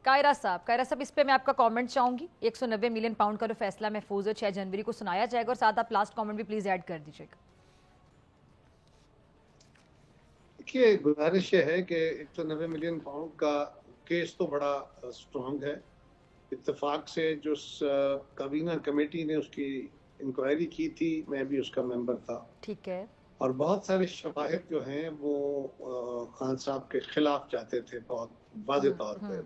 कायरा साहब, इस पे मैं आपका कमेंट चाहूंगी। 190 मिलियन पाउंड का जो फैसला महफूज है 6 जनवरी को सुनाया जाएगा, और साथ आप लास्ट कमेंट भी प्लीज ऐड कर दीजिएगा। देखिए, गुजारिश ये है कि 190 मिलियन पाउंड का केस तो बड़ा स्ट्रॉन्ग है। इत्तेफाक से जो काबीना कमेटी ने उसकी इंक्वायरी की थी, मैं भी उसका मेंबर था। ठीक है। और बहुत सारे शवाहिद जो हैं वो खान साहब के खिलाफ जाते थे बहुत वाज़ेह तौर पे।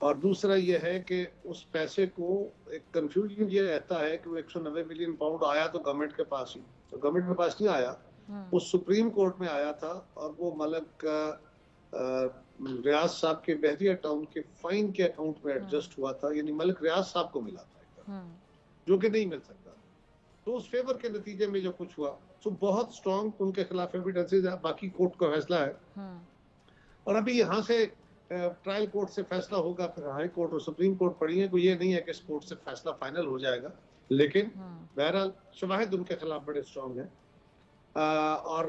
और दूसरा ये है कि उस पैसे को एक कंफ्यूजन ये रहता है कि वो 190 मिलियन पाउंड आया तो गवर्नमेंट के पास ही, तो गवर्नमेंट के पास नहीं आया, वो सुप्रीम कोर्ट में आया था। और वो मलक रियाज साहब के बहरिया टाउन के फाइन के अकाउंट में एडजस्ट हुआ था, यानी मलक रियाज साहब को मिला था, जो कि नहीं मिल सकता। तो उस फेवर के नतीजे में जो कुछ हुआ, तो बहुत स्ट्रॉन्ग उनके खिलाफ एविडेंसेस है, बाकी कोर्ट का फैसला है। और अभी यहाँ से ट्रायल कोर्ट से फैसला होगा, फिर हाई कोर्ट और सुप्रीम कोर्ट पड़ी है, कोई ये नहीं है कि इस कोर्ट से फैसला फाइनल हो जाएगा, लेकिन बहरहाल शवाहिद उनके खिलाफ बड़े स्ट्रॉन्ग हैं। और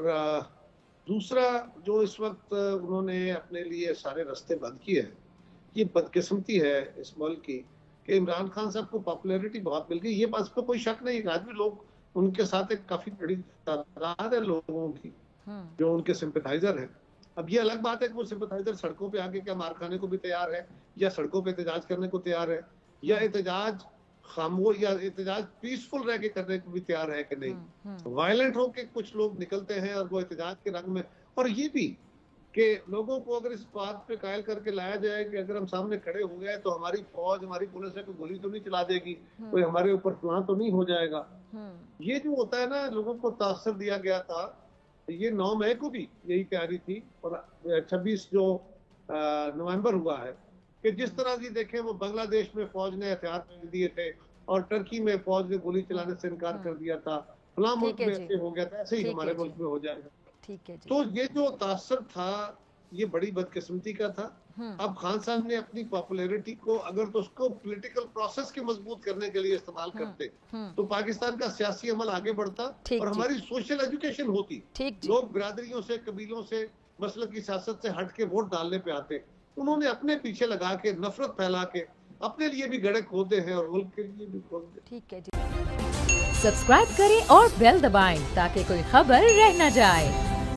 दूसरा जो इस वक्त उन्होंने अपने लिए सारे रास्ते बंद किए हैं, ये बदकिस्मती है इस मुल्क की कि इमरान खान साहब को पॉपुलैरिटी बहुत मिल गई। ये बात पर कोई शक नहीं, आज भी लोग उनके साथ एक काफी बड़ी तादाद है लोगों की जो उनके सिंपैथाइजर हैं। अब ये अलग बात है कि वो सिंपैथाइजर सड़कों पे आके क्या मार खाने को भी तैयार है, या सड़कों पे एहतजाज करने को तैयार है, या एहतजाज खामोश या एहतजाज पीसफुल रह के करने को भी तैयार है कि नहीं। वायलेंट होके कुछ लोग निकलते हैं और वो एहतजाज के रंग में, और ये भी कि लोगों को अगर इस बात पे कायल करके लाया जाए कि अगर हम सामने खड़े हो गए तो हमारी फौज, हमारी पुलिस है, कोई गोली तो नहीं चला देगी, कोई हमारे ऊपर फलां तो नहीं हो जाएगा। ये जो होता है ना, लोगों को तासर दिया गया था। ये 9 मई को भी यही तैयारी थी, और 26 जो नवंबर हुआ है कि जिस तरह से देखें वो बांग्लादेश में फौज ने हथियार दिए थे और टर्की में फौज ने गोली चलाने से इनकार कर दिया था, फलां मुल्क में ऐसे हो गया था, ऐसे ही हमारे मुल्क में हो जाएगा। ठीक है जी। तो ये जो तासर था ये बड़ी बदकिस्मती का था। अब खान साहब ने अपनी पॉपुलैरिटी को अगर तो उसको पॉलिटिकल प्रोसेस के मजबूत करने के लिए इस्तेमाल करते तो पाकिस्तान का सियासी अमल आगे बढ़ता और हमारी सोशल एजुकेशन होती। लोग बिरादरियों से, कबीलों से, मसलक की सियासत से हट के वोट डालने पे आते। उन्होंने अपने पीछे लगा के नफरत फैला के अपने लिए भी गड़े खोदे हैं और मुल्क के लिए भी खोदे। ठीक है जी। सब्सक्राइब करें और बेल दबाएं ताकि कोई खबर रह न जाए।